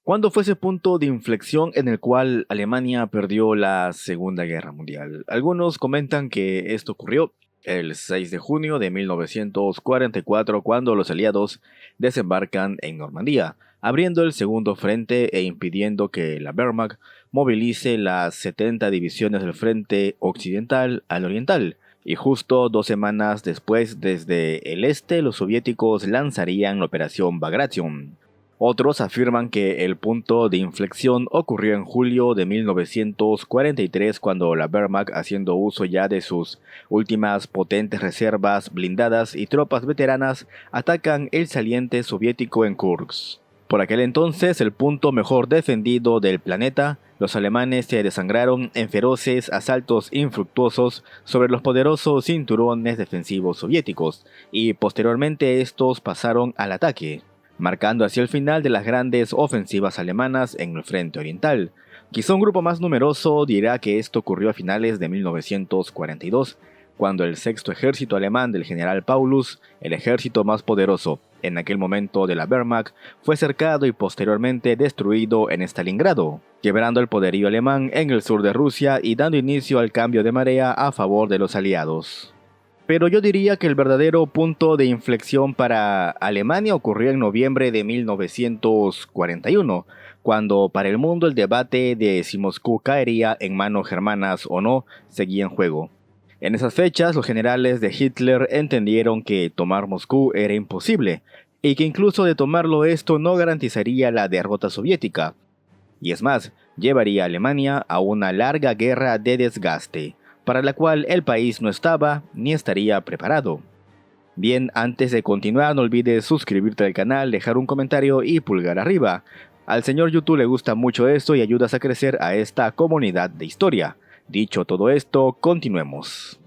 ¿Cuándo fue ese punto de inflexión en el cual Alemania perdió la Segunda Guerra Mundial? Algunos comentan que esto ocurrió el 6 de junio de 1944, cuando los aliados desembarcan en Normandía, abriendo el segundo frente e impidiendo que la Wehrmacht movilice las 70 divisiones del frente occidental al oriental. Y justo 2 semanas después, desde el este, los soviéticos lanzarían la Operación Bagration. Otros afirman que el punto de inflexión ocurrió en julio de 1943, cuando la Wehrmacht, haciendo uso ya de sus últimas potentes reservas blindadas y tropas veteranas, atacan el saliente soviético en Kursk. Por aquel entonces, el punto mejor defendido del planeta, los alemanes se desangraron en feroces asaltos infructuosos sobre los poderosos cinturones defensivos soviéticos, y posteriormente estos pasaron al ataque, marcando así el final de las grandes ofensivas alemanas en el frente oriental. Quizá un grupo más numeroso dirá que esto ocurrió a finales de 1942, cuando el sexto ejército alemán del general Paulus, el ejército más poderoso en aquel momento de la Wehrmacht, fue cercado y posteriormente destruido en Stalingrado, quebrando el poderío alemán en el sur de Rusia y dando inicio al cambio de marea a favor de los aliados. Pero yo diría que el verdadero punto de inflexión para Alemania ocurrió en noviembre de 1941, cuando para el mundo el debate de si Moscú caería en manos germanas o no seguía en juego. En esas fechas, los generales de Hitler entendieron que tomar Moscú era imposible, y que incluso de tomarlo esto no garantizaría la derrota soviética. Y es más, llevaría a Alemania a una larga guerra de desgaste, para la cual el país no estaba ni estaría preparado. Bien, antes de continuar, no olvides suscribirte al canal, dejar un comentario y pulgar arriba. Al señor YouTube le gusta mucho esto y ayudas a crecer a esta comunidad de historia. Dicho todo esto, continuemos.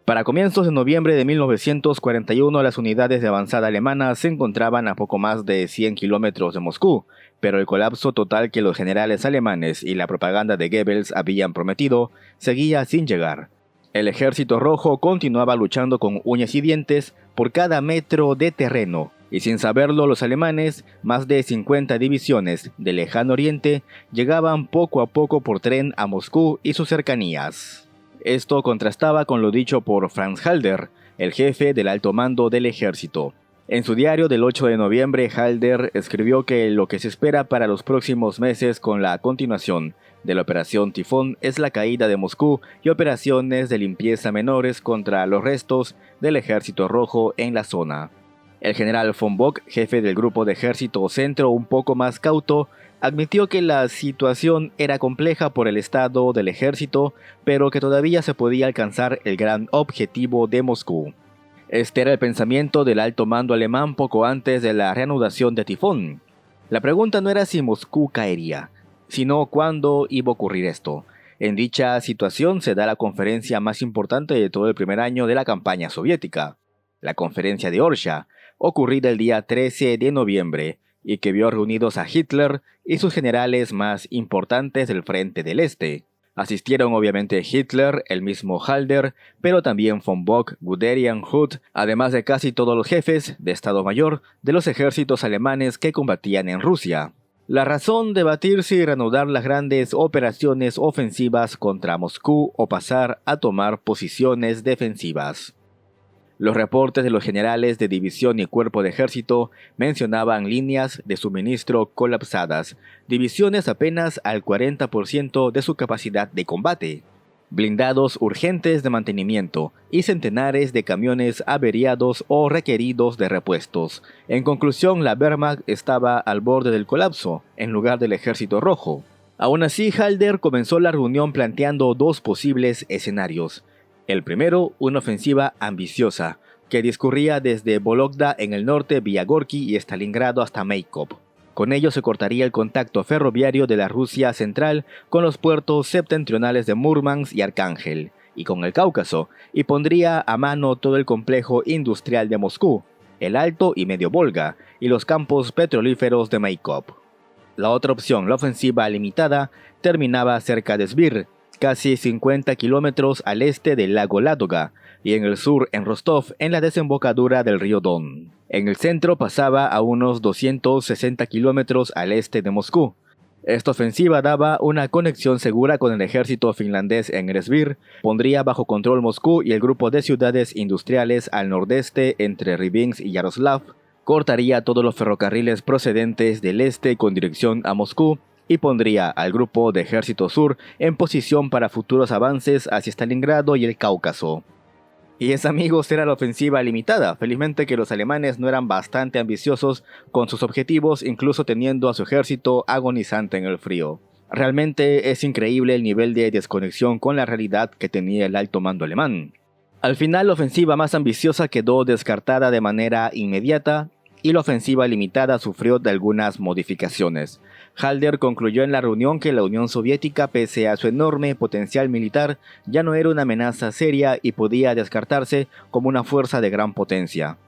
Para comienzos de noviembre de 1941, las unidades de avanzada alemanas se encontraban a poco más de 100 kilómetros de Moscú, pero el colapso total que los generales alemanes y la propaganda de Goebbels habían prometido seguía sin llegar. El ejército rojo continuaba luchando con uñas y dientes por cada metro de terreno, y sin saberlo los alemanes, más de 50 divisiones del lejano oriente llegaban poco a poco por tren a Moscú y sus cercanías. Esto contrastaba con lo dicho por Franz Halder, el jefe del alto mando del ejército. En su diario del 8 de noviembre, Halder escribió que lo que se espera para los próximos meses con la continuación de la Operación Tifón es la caída de Moscú y operaciones de limpieza menores contra los restos del ejército rojo en la zona. El general von Bock, jefe del grupo de ejército centro un poco más cauto, admitió que la situación era compleja por el estado del ejército, pero que todavía se podía alcanzar el gran objetivo de Moscú. Este era el pensamiento del alto mando alemán poco antes de la reanudación de Tifón. La pregunta no era si Moscú caería, sino cuándo iba a ocurrir esto. En dicha situación se da la conferencia más importante de todo el primer año de la campaña soviética, la conferencia de Orsha, ocurrida el día 13 de noviembre, y que vio reunidos a Hitler y sus generales más importantes del Frente del Este. Asistieron obviamente Hitler, el mismo Halder, pero también von Bock, Guderian, Hood, además de casi todos los jefes de Estado Mayor de los ejércitos alemanes que combatían en Rusia. La razón de batirse y reanudar las grandes operaciones ofensivas contra Moscú o pasar a tomar posiciones defensivas. Los reportes de los generales de división y cuerpo de ejército mencionaban líneas de suministro colapsadas, divisiones apenas al 40% de su capacidad de combate, blindados urgentes de mantenimiento y centenares de camiones averiados o requeridos de repuestos. En conclusión, la Wehrmacht estaba al borde del colapso, en lugar del ejército rojo. Aún así, Halder comenzó la reunión planteando dos posibles escenarios. El primero, una ofensiva ambiciosa, que discurría desde Vologda en el norte vía Gorki y Stalingrado hasta Maikop. Con ello se cortaría el contacto ferroviario de la Rusia central con los puertos septentrionales de Murmansk y Arcángel, y con el Cáucaso, y pondría a mano todo el complejo industrial de Moscú, el Alto y Medio Volga, y los campos petrolíferos de Maikop. La otra opción, la ofensiva limitada, terminaba cerca de Sbir, casi 50 kilómetros al este del lago Ládoga, y en el sur en Rostov, en la desembocadura del río Don. En el centro pasaba a unos 260 kilómetros al este de Moscú, Esta ofensiva daba una conexión segura con el ejército finlandés en Eresbir, pondría bajo control Moscú y el grupo de ciudades industriales al nordeste entre Rybinsk y Yaroslav, cortaría todos los ferrocarriles procedentes del este con dirección a Moscú y pondría al grupo de ejército sur en posición para futuros avances hacia Stalingrado y el Cáucaso. Y esa, amigos, era la ofensiva limitada. Felizmente que los alemanes no eran bastante ambiciosos con sus objetivos, incluso teniendo a su ejército agonizante en el frío. Realmente es increíble el nivel de desconexión con la realidad que tenía el alto mando alemán. Al final, la ofensiva más ambiciosa quedó descartada de manera inmediata y la ofensiva limitada sufrió de algunas modificaciones. Halder concluyó en la reunión que la Unión Soviética, pese a su enorme potencial militar, ya no era una amenaza seria y podía descartarse como una fuerza de gran potencia.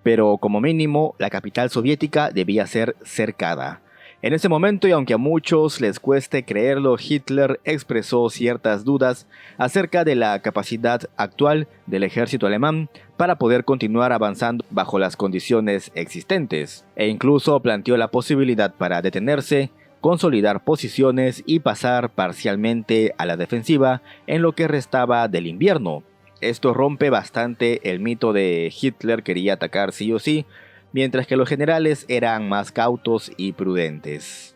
Pero como mínimo, la capital soviética debía ser cercada. En ese momento, y aunque a muchos les cueste creerlo, Hitler expresó ciertas dudas acerca de la capacidad actual del ejército alemán para poder continuar avanzando bajo las condiciones existentes, e incluso planteó la posibilidad para detenerse, consolidar posiciones y pasar parcialmente a la defensiva en lo que restaba del invierno. Esto rompe bastante el mito de Hitler quería atacar sí o sí, mientras que los generales eran más cautos y prudentes.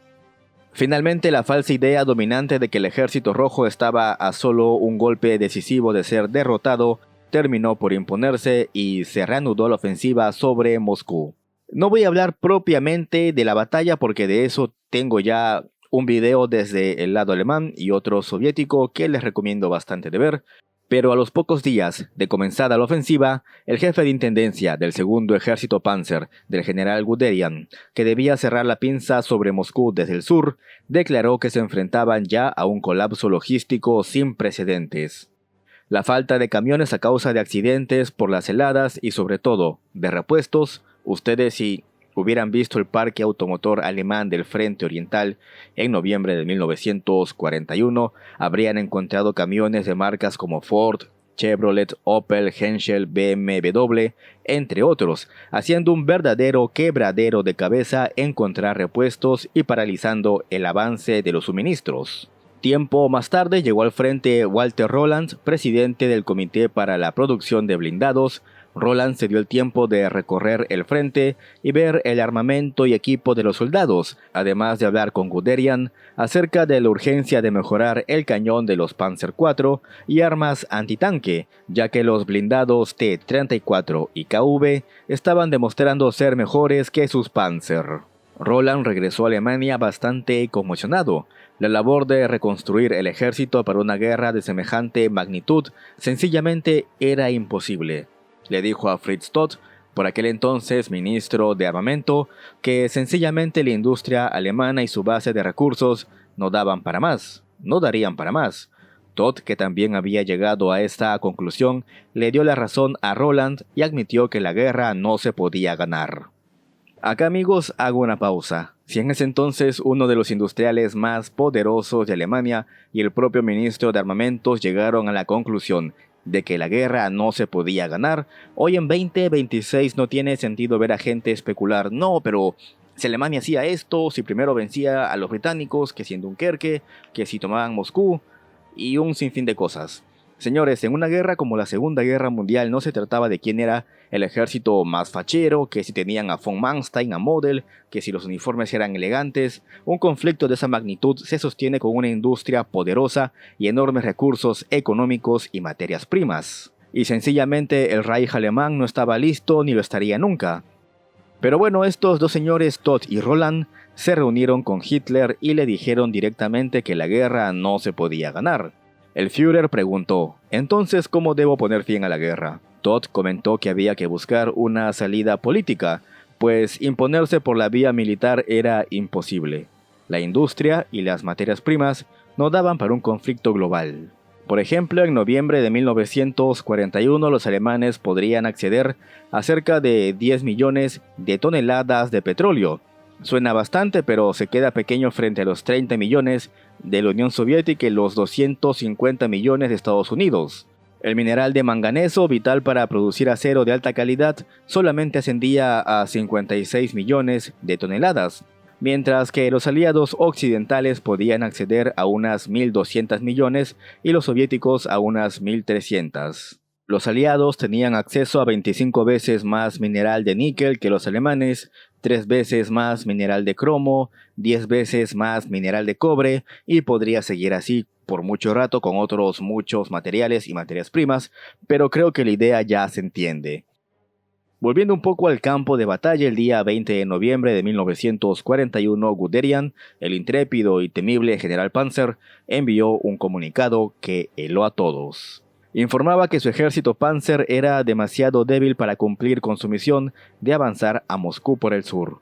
Finalmente, la falsa idea dominante de que el ejército rojo estaba a solo un golpe decisivo de ser derrotado terminó por imponerse y se reanudó la ofensiva sobre Moscú. No voy a hablar propiamente de la batalla porque de eso tengo ya un video desde el lado alemán y otro soviético que les recomiendo bastante de ver. Pero a los pocos días de comenzada la ofensiva, el jefe de intendencia del segundo ejército Panzer, del general Guderian, que debía cerrar la pinza sobre Moscú desde el sur, declaró que se enfrentaban ya a un colapso logístico sin precedentes. La falta de camiones a causa de accidentes por las heladas y sobre todo de repuestos, ustedes si hubieran visto el parque automotor alemán del Frente Oriental en noviembre de 1941, habrían encontrado camiones de marcas como Ford, Chevrolet, Opel, Henschel, BMW, entre otros, haciendo un verdadero quebradero de cabeza encontrar repuestos y paralizando el avance de los suministros. Tiempo más tarde llegó al frente Walter Roland, presidente del Comité para la Producción de Blindados. Roland se dio el tiempo de recorrer el frente y ver el armamento y equipo de los soldados, además de hablar con Guderian acerca de la urgencia de mejorar el cañón de los Panzer IV y armas antitanque, ya que los blindados T-34 y KV estaban demostrando ser mejores que sus Panzer. Roland regresó a Alemania bastante conmocionado. La labor de reconstruir el ejército para una guerra de semejante magnitud sencillamente era imposible. Le dijo a Fritz Todt, por aquel entonces ministro de armamento, que sencillamente la industria alemana y su base de recursos no daban para más, no darían para más. Todt, que también había llegado a esta conclusión, le dio la razón a Roland y admitió que la guerra no se podía ganar. Acá, amigos, hago una pausa. Si en ese entonces uno de los industriales más poderosos de Alemania y el propio ministro de armamentos llegaron a la conclusión de que la guerra no se podía ganar, hoy en 2026 no tiene sentido ver a gente especular, no, pero si Alemania hacía esto, si primero vencía a los británicos, que si en Dunkerque, que si tomaban Moscú, y un sinfín de cosas. Señores, en una guerra como la Segunda Guerra Mundial no se trataba de quién era el ejército más fachero, que si tenían a von Manstein, a Model, que si los uniformes eran elegantes. Un conflicto de esa magnitud se sostiene con una industria poderosa y enormes recursos económicos y materias primas. Y sencillamente el Reich alemán no estaba listo ni lo estaría nunca. Pero bueno, estos dos señores, Todt y Roland, se reunieron con Hitler y le dijeron directamente que la guerra no se podía ganar. El Führer preguntó, ¿entonces cómo debo poner fin a la guerra? Todt comentó que había que buscar una salida política, pues imponerse por la vía militar era imposible. La industria y las materias primas no daban para un conflicto global. Por ejemplo, en noviembre de 1941 los alemanes podrían acceder a cerca de 10 millones de toneladas de petróleo. Suena bastante, pero se queda pequeño frente a los 30 millones de la Unión Soviética y los 250 millones de Estados Unidos. El mineral de manganeso, vital para producir acero de alta calidad, solamente ascendía a 56 millones de toneladas. mientras que los aliados occidentales podían acceder a unas 1.200 millones y los soviéticos a unas 1.300. Los aliados tenían acceso a 25 veces más mineral de níquel que los alemanes, 3 veces más mineral de cromo, 10 veces más mineral de cobre, y podría seguir así por mucho rato con otros muchos materiales y materias primas, pero creo que la idea ya se entiende. Volviendo un poco al campo de batalla, el día 20 de noviembre de 1941, Guderian, el intrépido y temible general Panzer, envió un comunicado que heló a todos. Informaba que su ejército Panzer era demasiado débil para cumplir con su misión de avanzar a Moscú por el sur.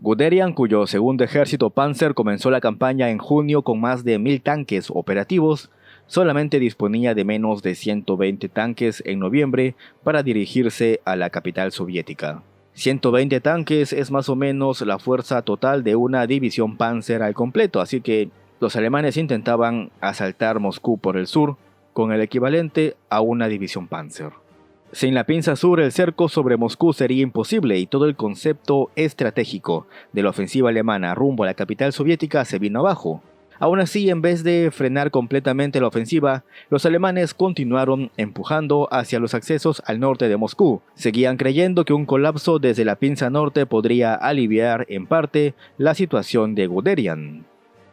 Guderian, cuyo segundo ejército Panzer comenzó la campaña en junio con más de 1.000 tanques operativos, solamente disponía de menos de 120 tanques en noviembre para dirigirse a la capital soviética. 120 tanques es más o menos la fuerza total de una división Panzer al completo, así que los alemanes intentaban asaltar Moscú por el sur, con el equivalente a una división Panzer. Sin la pinza sur, el cerco sobre Moscú sería imposible y todo el concepto estratégico de la ofensiva alemana rumbo a la capital soviética se vino abajo. Aún así, en vez de frenar completamente la ofensiva, los alemanes continuaron empujando hacia los accesos al norte de Moscú. Seguían creyendo que un colapso desde la pinza norte podría aliviar en parte la situación de Guderian.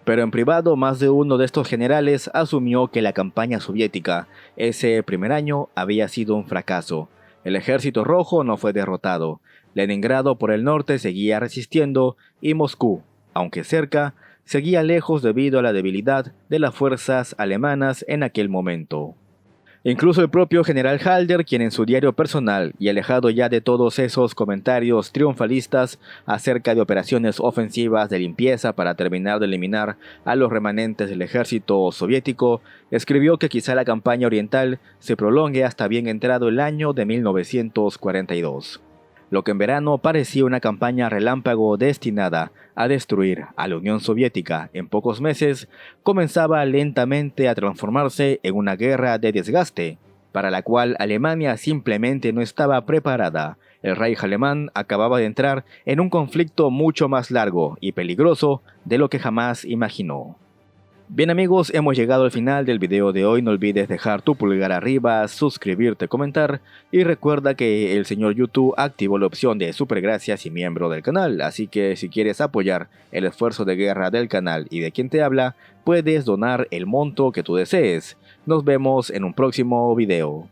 Pero en privado, más de uno de estos generales asumió que la campaña soviética ese primer año había sido un fracaso. El ejército rojo no fue derrotado, Leningrado por el norte seguía resistiendo y Moscú, aunque cerca, seguía lejos debido a la debilidad de las fuerzas alemanas en aquel momento. Incluso el propio general Halder, quien en su diario personal, y alejado ya de todos esos comentarios triunfalistas acerca de operaciones ofensivas de limpieza para terminar de eliminar a los remanentes del ejército soviético, escribió que quizá la campaña oriental se prolongue hasta bien entrado el año de 1942. Lo que en verano parecía una campaña relámpago destinada a destruir a la Unión Soviética en pocos meses, comenzaba lentamente a transformarse en una guerra de desgaste, para la cual Alemania simplemente no estaba preparada. El Reich alemán acababa de entrar en un conflicto mucho más largo y peligroso de lo que jamás imaginó. Bien amigos, hemos llegado al final del video de hoy. No olvides dejar tu pulgar arriba, suscribirte, comentar y recuerda que el señor YouTube activó la opción de super gracias y miembro del canal, así que si quieres apoyar el esfuerzo de guerra del canal y de quien te habla, puedes donar el monto que tú desees. Nos vemos en un próximo video.